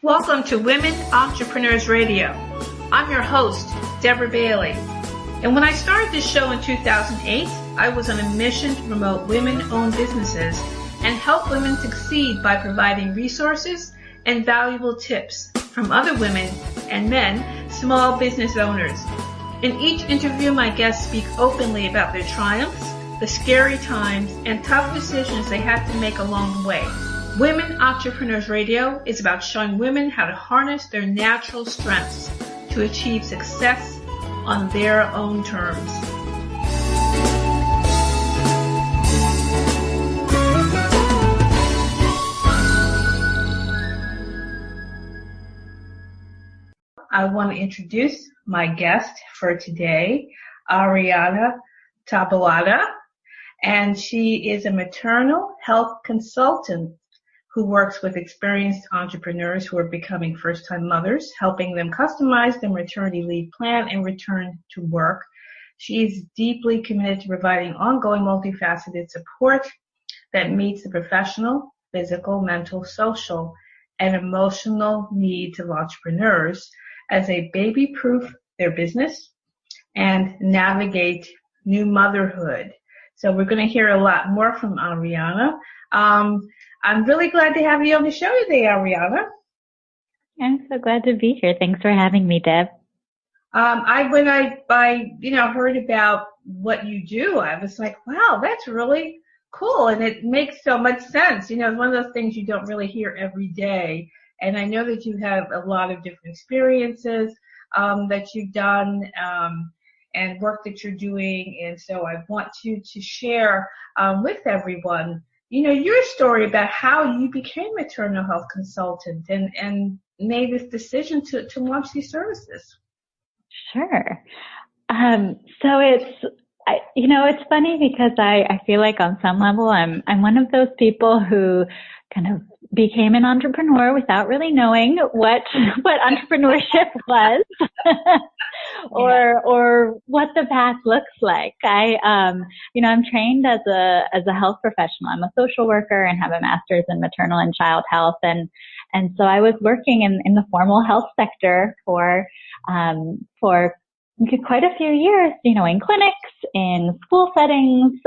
Welcome to Women Entrepreneurs Radio. I'm your host, Deborah Bailey. And when I started this show in 2008, I was on a mission to promote women-owned businesses and help women succeed by providing resources and valuable tips from other women and men, small business owners. In each interview, my guests speak openly about their triumphs, the scary times, and tough decisions they have to make along the way. Women Entrepreneurs Radio is about showing women how to harness their natural strengths to achieve success on their own terms. I want to introduce my guest for today, Arianna Taboada, and she is a maternal health consultant who works with experienced entrepreneurs who are becoming first-time mothers, helping them customize their maternity leave plan and return to work. She is deeply committed to providing ongoing multifaceted support that meets the professional, physical, mental, social, and emotional needs of entrepreneurs as they baby-proof their business and navigate new motherhood. So we're going to hear a lot more from Arianna. I'm really glad to have you on the show today, Arianna. I'm so glad to be here. Thanks for having me, Deb. When I heard about what you do, I was like, wow, that's really cool. And it makes so much sense. You know, it's one of those things you don't really hear every day. And I know that you have a lot of different experiences, that you've done, and work that you're doing. And so I want you to share, with everyone, you know, your story about how you became a maternal health consultant and made this decision to launch these services. Sure. So it's funny because I feel like on some level I'm one of those people who kind of became an entrepreneur without really knowing what entrepreneurship was or what the path looks like. I'm trained as a health professional. I'm a social worker and have a master's in maternal and child health. And so I was working in the formal health sector for quite a few years, in clinics, in school settings,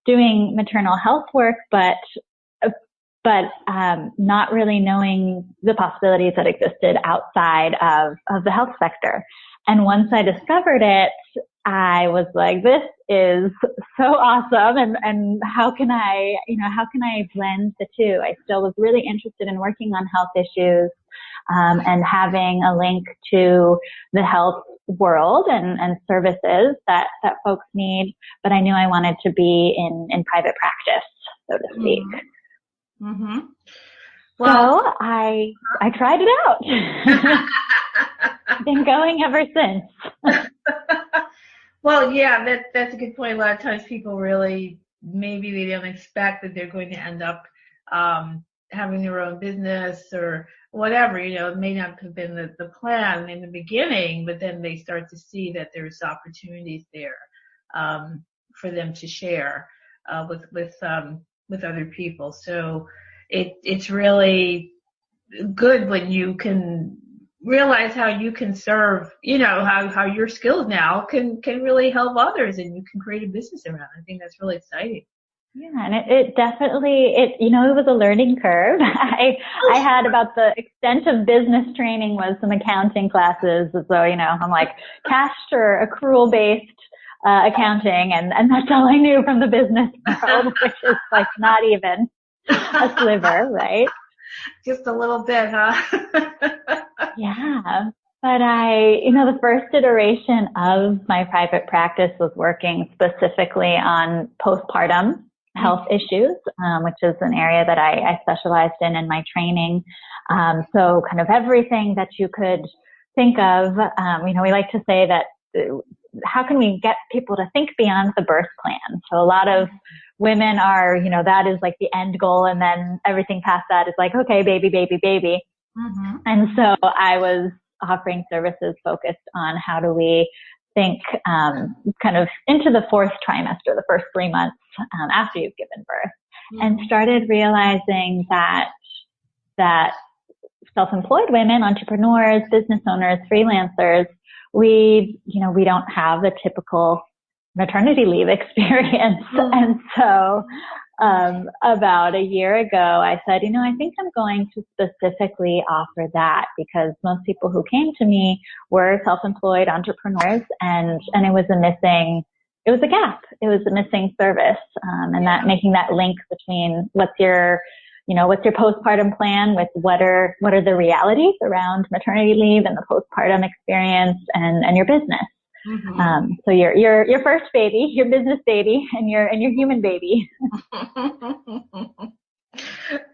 doing maternal health work, but not really knowing the possibilities that existed outside of the health sector. And once I discovered it, I was like, this is so awesome. And how can I blend the two? I still was really interested in working on health issues, and having a link to the health world and services that folks need. But I knew I wanted to be in private practice, so to speak. Mm-hmm. Well, so I tried it out. Been going ever since. Well, yeah, that's a good point. A lot of times people really, maybe they don't expect that they're going to end up having their own business or whatever. It may not have been the plan in the beginning, but then they start to see that there's opportunities there for them to share with other people. So it's really good when you can realize how you can serve, how your skills now can really help others and you can create a business around it. I think that's really exciting. Yeah, and it definitely, it was a learning curve. I had about the extent of business training was some accounting classes. So, I'm like cash or accrual-based accounting, and that's all I knew from the business world, which is like not even a sliver, right? Just a little bit, huh? Yeah. But the first iteration of my private practice was working specifically on postpartum health issues, which is an area that I specialized in my training. So kind of everything that you could think of, we like to say that how can we get people to think beyond the birth plan? So a lot of women are, that is like the end goal. And then everything past that is like, okay, baby, baby, baby. Mm-hmm. And so I was offering services focused on how do we think kind of into the fourth trimester, the first 3 months after you've given birth, and started realizing that self-employed women, entrepreneurs, business owners, freelancers, we don't have a typical maternity leave experience. And so, about a year ago, I said, I think I'm going to specifically offer that, because most people who came to me were self-employed entrepreneurs, and it was a gap. It was a missing service. And that making that link between what's your postpartum plan with what are the realities around maternity leave and the postpartum experience and your business. Mm-hmm. So your first baby, your business baby, and your human baby.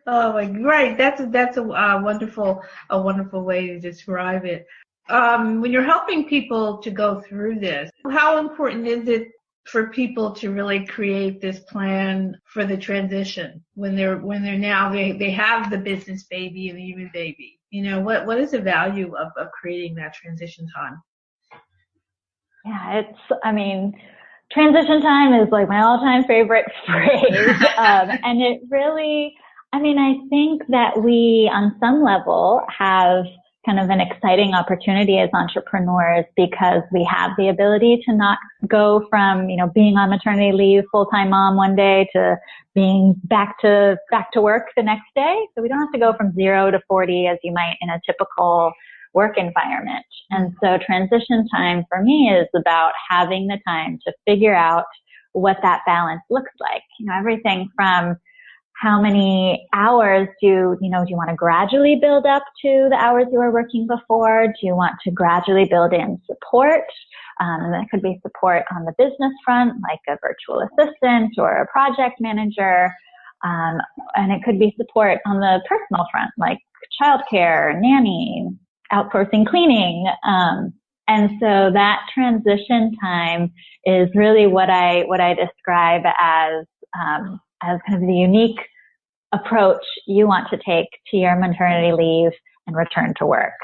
Oh, great! That's a wonderful way to describe it. When you're helping people to go through this, how important is it for people to really create this plan for the transition when they're now they have the business baby and the human baby? What is the value of creating that transition time? Yeah, transition time is like my all-time favorite phrase. And it really, I think that we, on some level, have kind of an exciting opportunity as entrepreneurs, because we have the ability to not go from, being on maternity leave, full-time mom one day, to being back to work the next day. So we don't have to go from 0 to 40 as you might in a typical work environment. And so transition time for me is about having the time to figure out what that balance looks like. Everything from how many hours do you want to gradually build up to the hours you were working before? Do you want to gradually build in support? And that could be support on the business front, like a virtual assistant or a project manager. And it could be support on the personal front, like childcare, nanny, outsourcing cleaning. And so that transition time is really what I describe as kind of the unique approach you want to take to your maternity leave and return to work.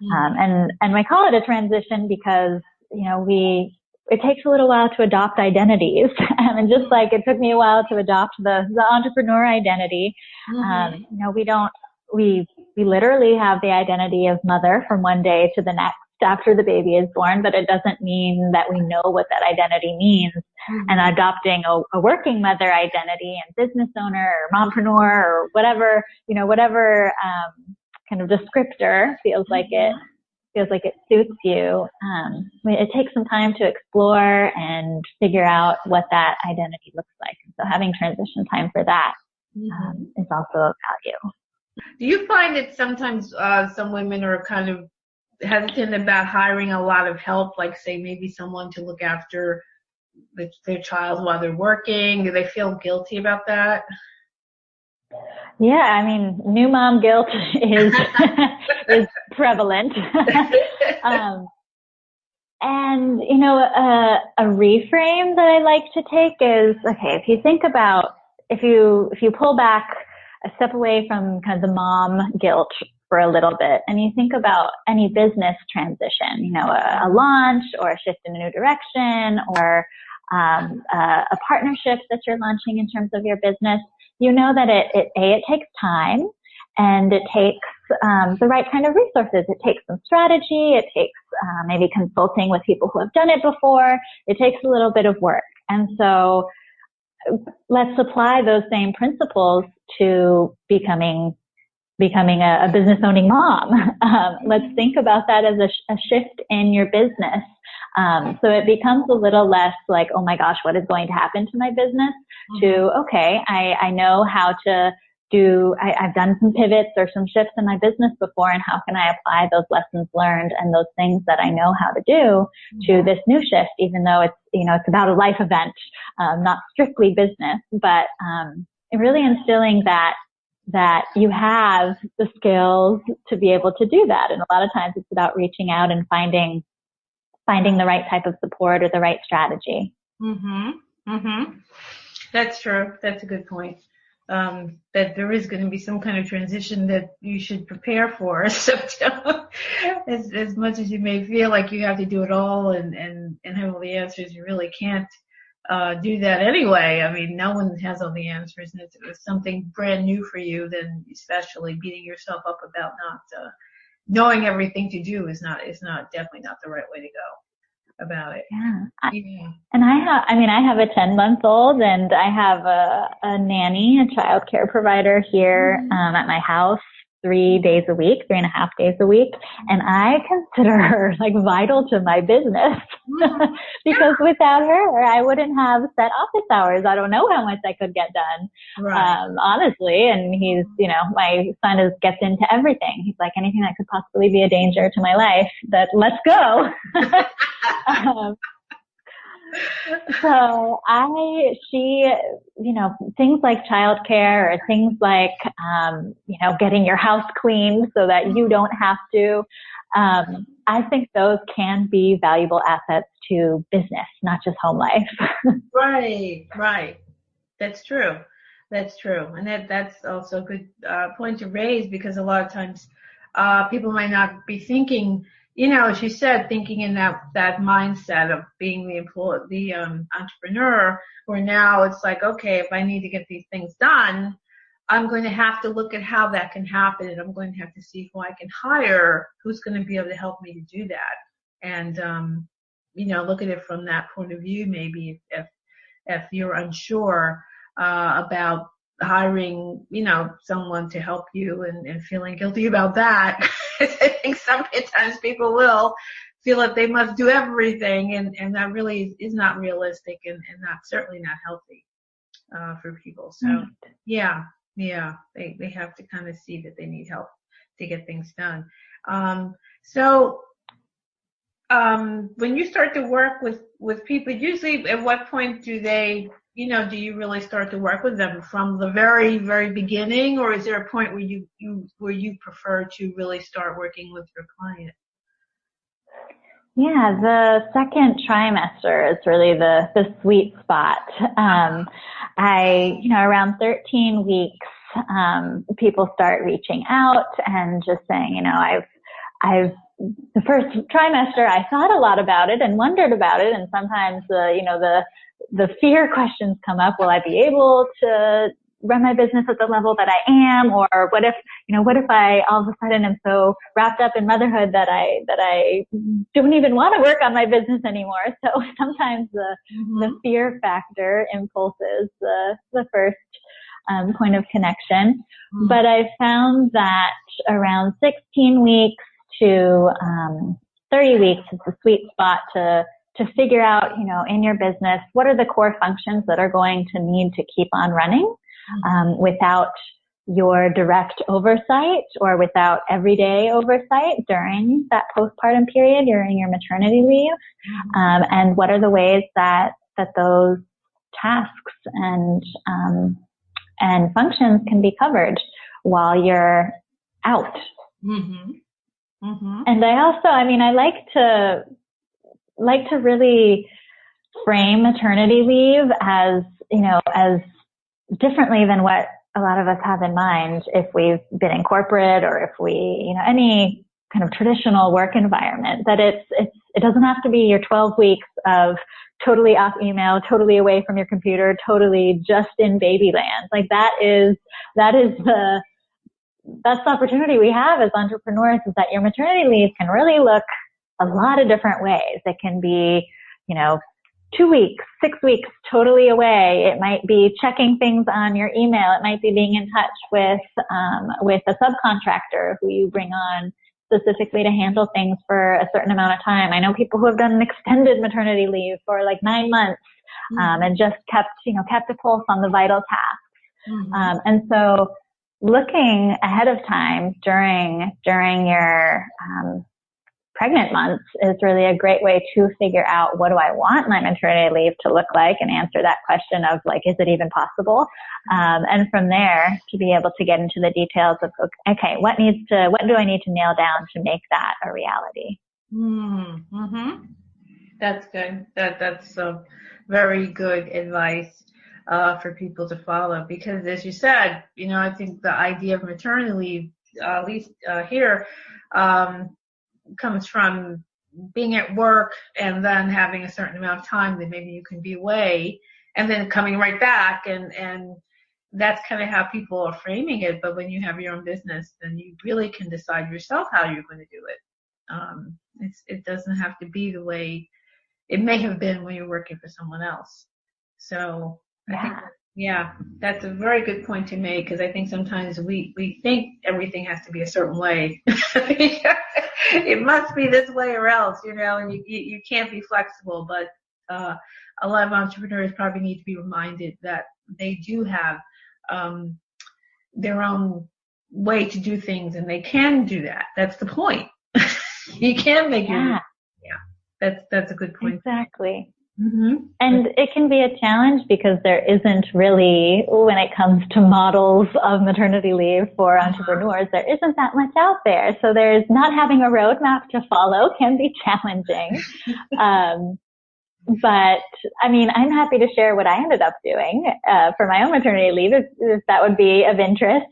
And we call it a transition because, it takes a little while to adopt identities. And just like it took me a while to adopt the entrepreneur identity, we literally have the identity of mother from one day to the next after the baby is born, but it doesn't mean that we know what that identity means. Mm-hmm. And adopting a working mother identity and business owner or mompreneur or whatever kind of descriptor feels like it suits you. It takes some time to explore and figure out what that identity looks like. So having transition time for that is also of value. Do you find that sometimes some women are kind of hesitant about hiring a lot of help, like say maybe someone to look after their child while they're working? Do they feel guilty about that? Yeah, new mom guilt is prevalent. And a reframe that I like to take is, okay, if you think about, if you pull back a step away from kind of the mom guilt for a little bit, and you think about any business transition, a launch or a shift in a new direction, or a partnership that you're launching in terms of your business, that it takes time, and it takes the right kind of resources. It takes some strategy. It takes maybe consulting with people who have done it before. It takes a little bit of work. And so let's apply those same principles to becoming a business owning mom. Let's think about that as a shift in your business. So it becomes a little less like, oh my gosh, what is going to happen to my business? To, okay, I know how to I've done some pivots or some shifts in my business before, and how can I apply those lessons learned and those things that I know how to do to this new shift, even though it's about a life event, not strictly business, but really instilling that you have the skills to be able to do that. And a lot of times it's about reaching out and finding the right type of support or the right strategy. That's true. That's a good point. That there is going to be some kind of transition that you should prepare for. So as much as you may feel like you have to do it all and have all the answers, you really can't. do that anyway. I mean, no one has all the answers, and if it was something brand new for you, then especially beating yourself up about not knowing everything to do is definitely not the right way to go about it. Yeah. And I have a 10-month-old, and I have a nanny, a child care provider here at my house 3 days a week, 3.5 days a week. And I consider her like vital to my business because without her, I wouldn't have set office hours. I don't know how much I could get done, honestly. And he's, my son gets into everything. He's like, anything that could possibly be a danger to my life, let's go. So things like childcare or things like, getting your house cleaned so that you don't have to, I think those can be valuable assets to business, not just home life. Right. That's true. And that's also a good point to raise, because a lot of times people might not be thinking, as you said, thinking in that mindset of being the entrepreneur, where now it's like, okay, if I need to get these things done, I'm going to have to look at how that can happen, and I'm going to have to see who I can hire, who's going to be able to help me to do that. And, look at it from that point of view, maybe if you're unsure about hiring, someone to help you and feeling guilty about that. I think sometimes people will feel that they must do everything, and that really is not realistic and certainly not healthy for people. So they have to kind of see that they need help to get things done. So when you start to work with people, usually at what point do you really start to work with them? From the very, very beginning, or is there a point where you prefer to really start working with your client? Yeah, the second trimester is really the sweet spot. Around 13 weeks, people start reaching out and just saying, the first trimester, I thought a lot about it and wondered about it. And sometimes the fear questions come up. Will I be able to run my business at the level that I am? Or what if I all of a sudden am so wrapped up in motherhood that I don't even want to work on my business anymore? So sometimes the fear factor impulses the first point of connection. But I found that around 16 weeks to 30 weeks is the sweet spot to figure out, in your business, what are the core functions that are going to need to keep on running without your direct oversight or without everyday oversight during that postpartum period, during your maternity leave, and what are the ways that those tasks and functions can be covered while you're out. And I also, I like to really frame maternity leave as differently than what a lot of us have in mind if we've been in corporate or if we, any kind of traditional work environment, that it doesn't have to be your 12 weeks of totally off email, totally away from your computer, totally just in baby land. Like that's the opportunity we have as entrepreneurs, is that your maternity leave can really look a lot of different ways. It can be, 2 weeks, 6 weeks, totally away. It might be checking things on your email. It might be being in touch with a subcontractor who you bring on specifically to handle things for a certain amount of time. I know people who have done an extended maternity leave for like 9 months, and just kept a pulse on the vital tasks. And so looking ahead of time during your pregnant months is really a great way to figure out, what do I want my maternity leave to look like, and answer that question of like, is it even possible? And from there to be able to get into the details of, okay, what do I need to nail down to make that a reality? That's good. That's very good advice for people to follow, because as you said, I think the idea of maternity leave, at least here, comes from being at work and then having a certain amount of time that maybe you can be away and then coming right back, and that's kind of how people are framing it. But when you have your own business, then you really can decide yourself how you're going to do it. It doesn't have to be the way it may have been when you're working for someone else. So I think, that's a very good point to make, because I think sometimes we think everything has to be a certain way. It must be this way or else, and you can't be flexible. But a lot of entrepreneurs probably need to be reminded that they do have their own way to do things, and they can do that. That's the point. You can make it. Yeah, that's a good point. Exactly. Mm-hmm. And it can be a challenge because there isn't really, when it comes to models of maternity leave for entrepreneurs, there isn't that much out there. So there's not having a roadmap to follow can be challenging. But I mean, I'm happy to share what I ended up doing for my own maternity leave if that would be of interest.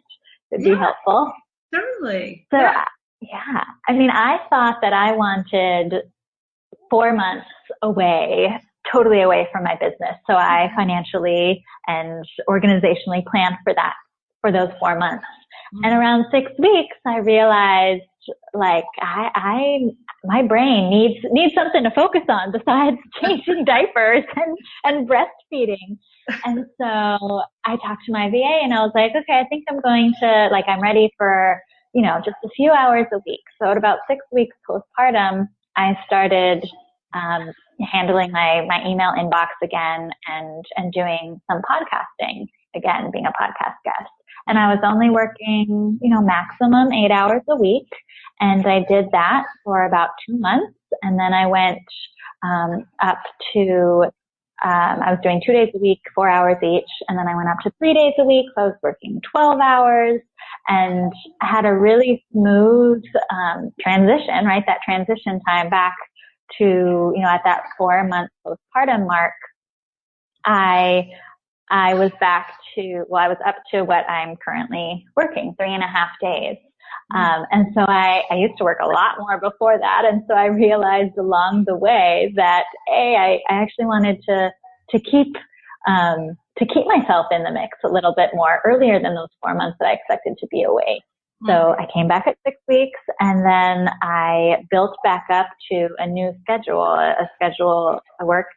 It'd be helpful. Certainly. So I mean, I thought that I wanted 4 months away, totally away from my business. So I financially and organizationally planned for those 4 months. Mm-hmm. And around 6 weeks, I realized like my brain needs something to focus on besides changing diapers and breastfeeding. And so I talked to my VA and I was like, okay, I think I'm going to, I'm ready for, just a few hours a week. So at about 6 weeks postpartum, I started handling my email inbox again and doing some podcasting again, being a podcast guest. And I was only working, maximum 8 hours a week. And I did that for about 2 months. And then I went up to, I was doing 2 days a week, 4 hours each. And then I went up to 3 days a week. So I was working 12 hours and had a really smooth transition, right? That transition time back to, at that 4 month postpartum mark, I was back to, I was up to what I'm currently working, 3.5 days. And so I used to work a lot more before that. And so I realized along the way that I actually wanted to keep myself in the mix a little bit more earlier than those 4 months that I expected to be away. So I came back at 6 weeks and then I built back up to a new schedule, a work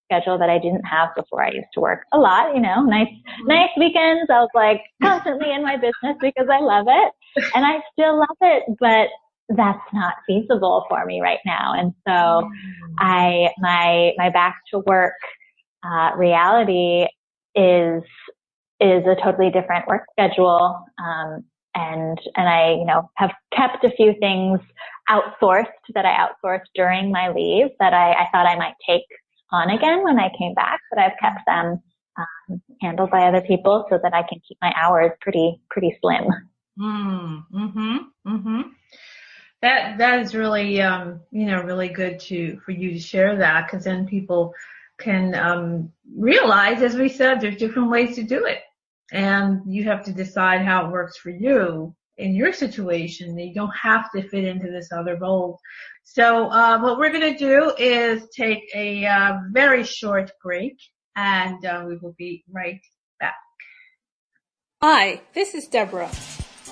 schedule that I didn't have before. I used to work a lot, nice weekends. I was like constantly in my business because I love it and I still love it, but that's not feasible for me right now. And so my back to work, reality is a totally different work schedule. And I, have kept a few things outsourced that I outsourced during my leave that I thought I might take on again when I came back, but I've kept them handled by other people so that I can keep my hours pretty slim. That is really, really good for you to share that, because then people can realize, as we said, there's different ways to do it. And you have to decide how it works for you in your situation. You don't have to fit into this other mold. So what we're going to do is take a very short break, and we will be right back. Hi, this is Deborah.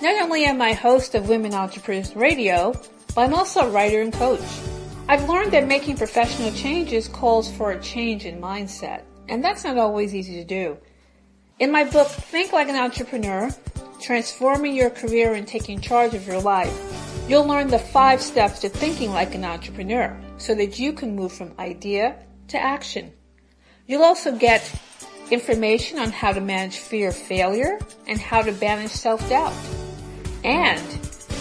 Not only am I host of Women Entrepreneurs Radio, but I'm also a writer and coach. I've learned that making professional changes calls for a change in mindset, and that's not always easy to do. In my book, Think Like an Entrepreneur, Transforming Your Career and Taking Charge of Your Life, you'll learn the 5 steps to thinking like an entrepreneur so that you can move from idea to action. You'll also get information on how to manage fear of failure and how to banish self-doubt. And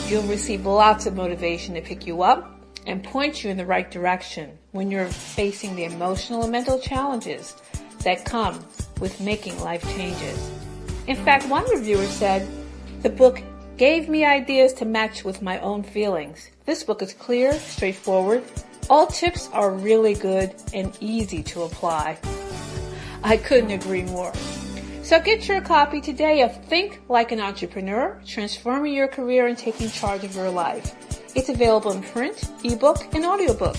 you'll receive lots of motivation to pick you up and point you in the right direction when you're facing the emotional and mental challenges that come with making life changes. In fact, one reviewer said, the book gave me ideas to match with my own feelings. This book is clear, straightforward. All tips are really good and easy to apply. I couldn't agree more. So get your copy today of Think Like an Entrepreneur, Transforming Your Career and Taking Charge of Your Life. It's available in print, ebook, and audiobook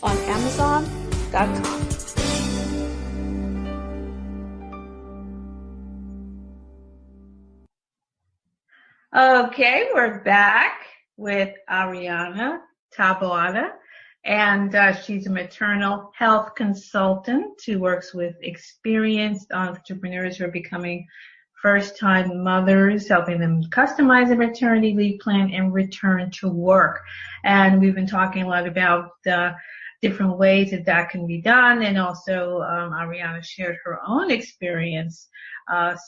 on Amazon.com. Okay, we're back with Arianna Taboada, and she's a maternal health consultant who works with experienced entrepreneurs who are becoming first-time mothers, helping them customize a maternity leave plan and return to work. And we've been talking a lot about the different ways that can be done, and also Arianna shared her own experience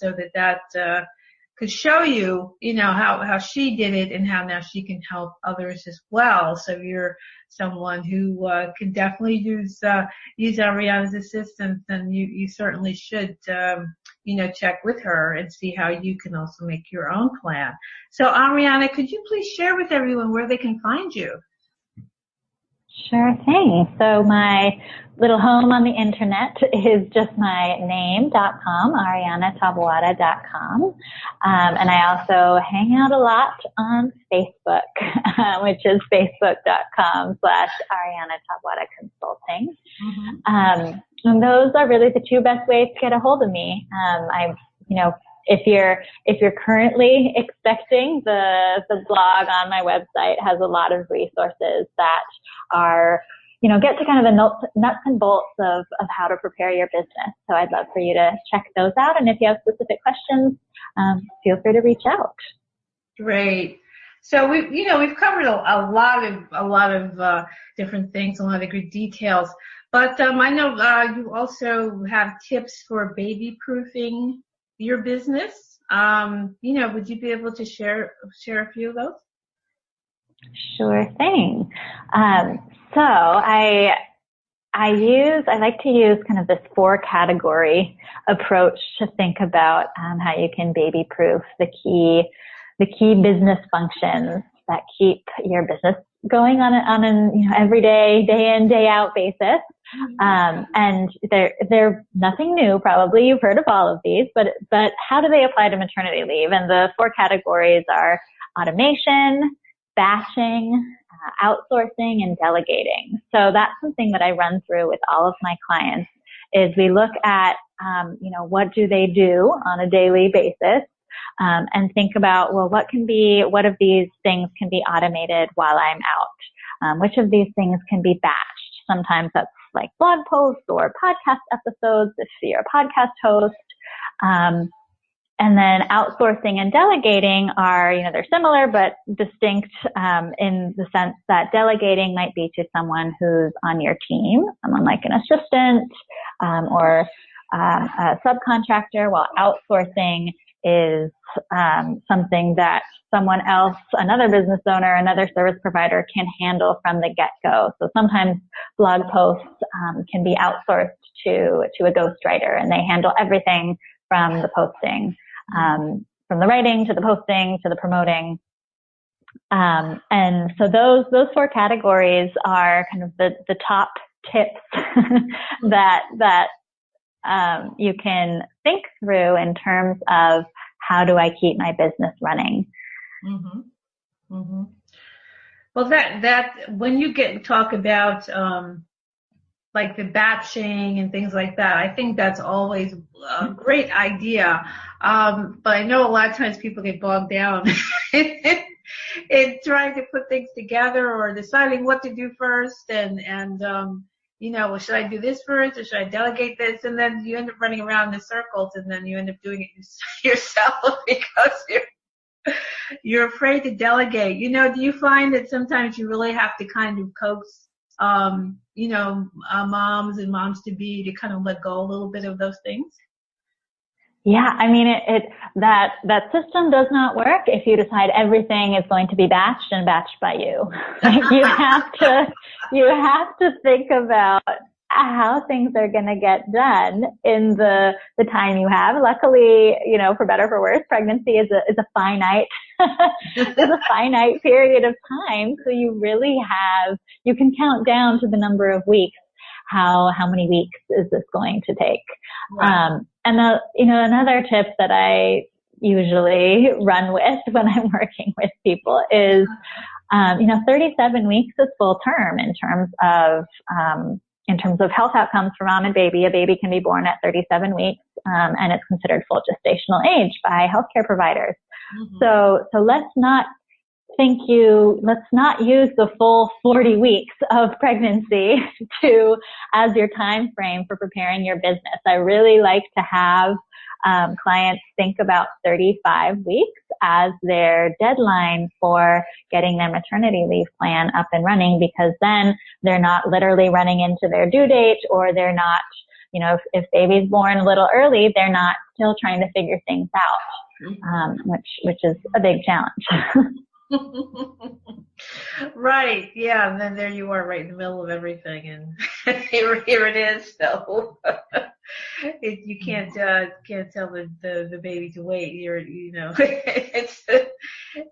so that could show you, how she did it and how now she can help others as well. So you're someone who can definitely use Arianna's assistance, and you certainly should check with her and see how you can also make your own plan. So Arianna, could you please share with everyone where they can find you? Sure thing. So my little home on the internet is just my name.com, ariannataboada.com. And I also hang out a lot on Facebook, which is facebook.com/Arianna Taboada Consulting. Mm-hmm. And those are really the two best ways to get a hold of me. If you're currently expecting, the blog on my website has a lot of resources that are, get to kind of the nuts and bolts of how to prepare your business. So I'd love for you to check those out. And if you have specific questions, feel free to reach out. Great. So we've covered a lot of different things, a lot of good details. But I know you also have tips for baby-proofing your business. Would you be able to share a few of those? Sure thing. So I like to use kind of this 4-category approach to think about how you can baby-proof the key business functions that keep your business going on an everyday, day in, day out basis. And they're nothing new, probably. You've heard of all of these, but how do they apply to maternity leave? And the 4 categories are automation, batching, outsourcing, and delegating. So that's something that I run through with all of my clients is we look at, what do they do on a daily basis? And think about, well, what of these things can be automated while I'm out? Which of these things can be batched? Sometimes that's like blog posts or podcast episodes if you're a podcast host. And then outsourcing and delegating are, they're similar but distinct in the sense that delegating might be to someone who's on your team, someone like an assistant or a subcontractor, while outsourcing is something that someone else, another business owner, another service provider can handle from the get-go. So sometimes blog posts can be outsourced to a ghostwriter, and they handle everything from the posting, from the writing to the posting to the promoting. And so those 4 categories are kind of the top tips that you can think through in terms of how do I keep my business running. Mm-hmm. Mm-hmm. Well, that when you talk about like the batching and things like that, I think that's always a great idea. But I know a lot of times people get bogged down in trying to put things together or deciding what to do first, and well, should I do this first or should I delegate this? And then you end up running around in circles, and then you end up doing it yourself because you're afraid to delegate. Do you find that sometimes you really have to kind of coax, moms and moms-to-be to kind of let go a little bit of those things? Yeah, I mean, that system does not work if you decide everything is going to be batched and batched by you. Like you have to think about how things are going to get done in the time you have. Luckily, for better or for worse, pregnancy is a finite, is a finite period of time. So you can count down to the number of weeks. How many weeks is this going to take? Right. And another tip that I usually run with when I'm working with people is, 37 weeks is full term in terms of health outcomes for mom and baby. A baby can be born at 37 weeks, and it's considered full gestational age by healthcare providers. Mm-hmm. So let's not use the full 40 weeks of pregnancy as your time frame for preparing your business. I really like to have clients think about 35 weeks as their deadline for getting their maternity leave plan up and running, because then they're not literally running into their due date, or they're not, if baby's born a little early, they're not still trying to figure things out, which is a big challenge. Right. Yeah. And then there you are right in the middle of everything. And here it is. So you can't tell the baby to wait.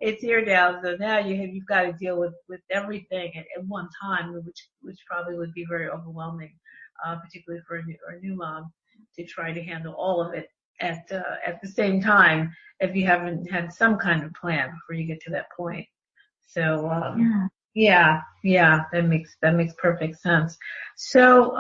It's here now. So now you've got to deal with everything at one time, which probably would be very overwhelming, particularly for a new mom, to try to handle all of it at the same time, if you haven't had some kind of plan before you get to that point. So, yeah, that makes perfect sense. So,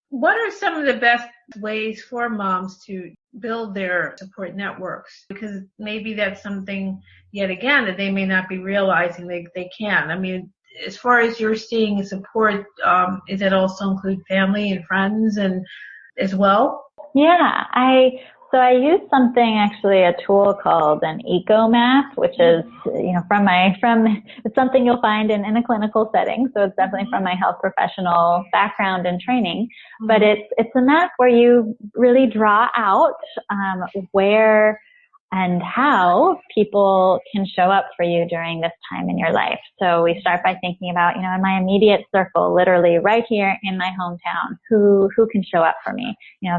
what are some of the best ways for moms to build their support networks? Because maybe that's something, yet again, that they may not be realizing they can. I mean, as far as you're seeing support, does it also include family and friends and as well? Yeah, So I use a tool called an eco map, which is, it's something you'll find in a clinical setting. So it's definitely from my health professional background and training, but it's a map where you really draw out, where and how people can show up for you during this time in your life. So we start by thinking about, in my immediate circle, literally right here in my hometown, who can show up for me?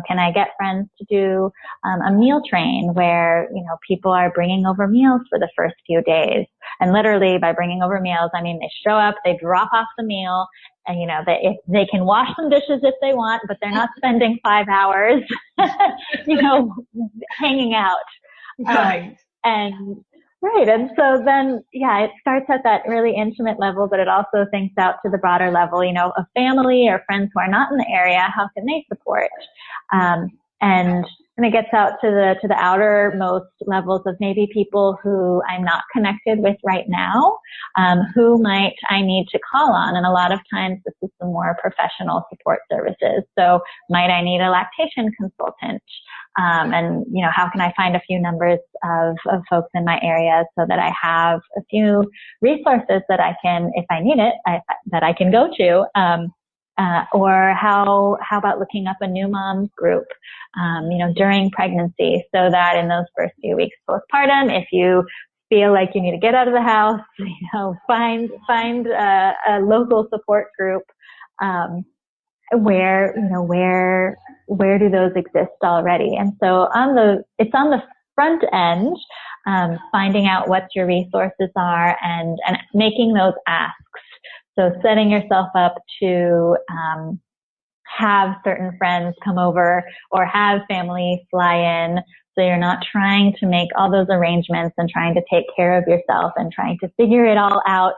Can I get friends to do a meal train where, people are bringing over meals for the first few days? And literally by bringing over meals, I mean, they show up, they drop off the meal, and they can wash some dishes if they want, but they're not spending 5 hours, hanging out. Right. And so then, it starts at that really intimate level, but it also thinks out to the broader level, of family or friends who are not in the area. How can they support? And it gets out to the outermost levels of maybe people who I'm not connected with right now, who might I need to call on. And a lot of times this is the more professional support services. So might I need a lactation consultant? And how can I find a few numbers of folks in my area so that I have a few resources that I can, if I need it, that I can go to. Or how about looking up a new mom's group, during pregnancy, so that in those first few weeks postpartum, if you feel like you need to get out of the house, find a local support group, where do those exist already? And so it's on the front end, finding out what your resources are and making those asks. So setting yourself up to have certain friends come over or have family fly in, so you're not trying to make all those arrangements and trying to take care of yourself and trying to figure it all out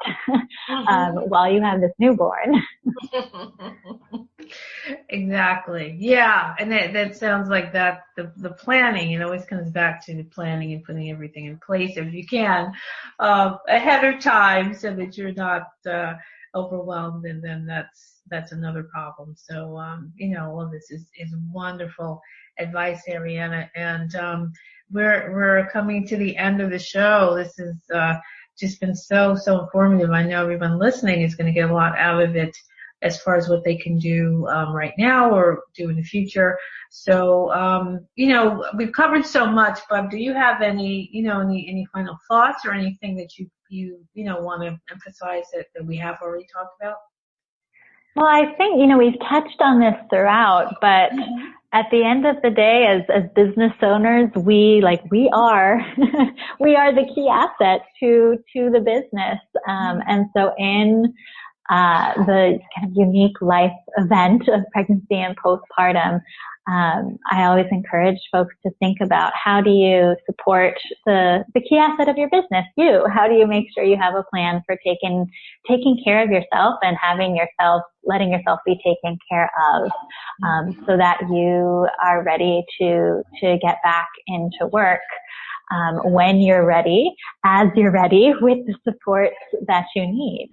while you have this newborn. Exactly. Yeah. And that sounds like that the planning, it always comes back to the planning and putting everything in place if you can, ahead of time, so that you're not overwhelmed, and then that's another problem. So all of this is wonderful advice, Arianna, and we're coming to the end of the show. This has just been so informative. I know everyone listening is going to get a lot out of it as far as what they can do right now or do in the future. So we've covered so much, but do you have any final thoughts or anything that you want to emphasize that we have already talked about? Well, I think, we've touched on this throughout, but at the end of the day, as business owners, we are the key asset to the business. And so in the kind of unique life event of pregnancy and postpartum, I always encourage folks to think about how do you support the key asset of your business, you. How do you make sure you have a plan for taking care of yourself and letting yourself be taken care of, so that you are ready to get back into work when you're ready, as you're ready, with the support that you need.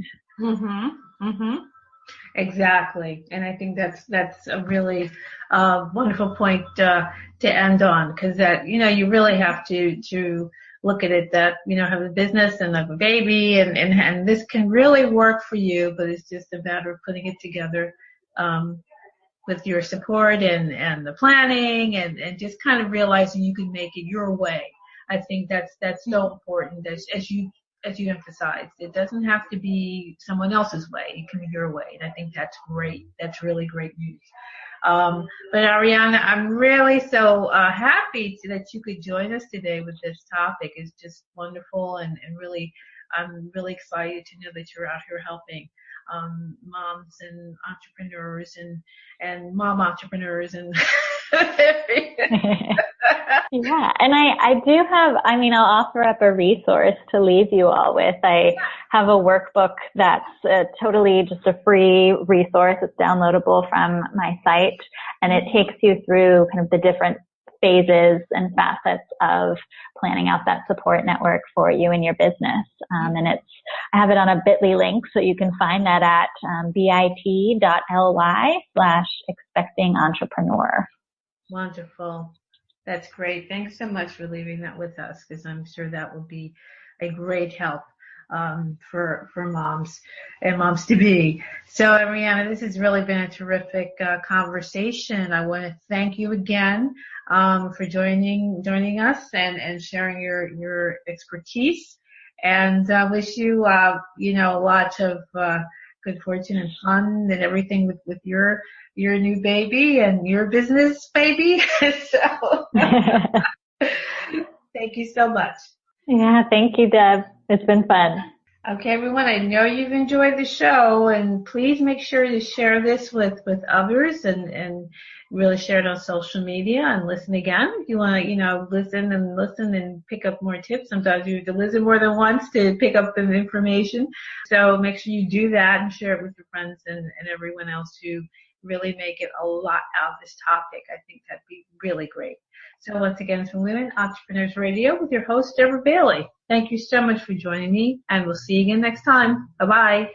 Exactly. And I think that's a really wonderful point to end on, because that, you really have to look at it that, have a business and have a baby and this can really work for you, but it's just a matter of putting it together with your support and the planning and just kind of realizing you can make it your way. I think that's so important, as you emphasized. It doesn't have to be someone else's way. It can be your way. And I think that's great. That's really great news. But Arianna, I'm really so happy that you could join us today with this topic. It's just wonderful, and really, I'm really excited to know that you're out here helping moms and entrepreneurs and mom entrepreneurs and Yeah, and I do have, I'll offer up a resource to leave you all with. I have a workbook that's totally just a free resource. It's downloadable from my site, and it takes you through kind of the different phases and facets of planning out that support network for you and your business. And I have it on a bit.ly link, so you can find that at bit.ly/expectingentrepreneur. Wonderful. That's great. Thanks so much for leaving that with us, because I'm sure that will be a great help for moms and moms to be. So, Arianna, this has really been a terrific conversation. I want to thank you again for joining us and sharing your expertise. And I wish you lots of good fortune and fun and everything with your new baby and your business baby. So thank you so much. Yeah, thank you, Deb. It's been fun. Okay, everyone, I know you've enjoyed the show, and please make sure to share this with others and really share it on social media and listen again. If you want to, listen and pick up more tips. Sometimes you have to listen more than once to pick up the information. So make sure you do that and share it with your friends and everyone else to really make it a lot out of this topic. I think that'd be really great. So once again, it's from Women Entrepreneurs Radio with your host, Deborah Bailey. Thank you so much for joining me, and we'll see you again next time. Bye-bye.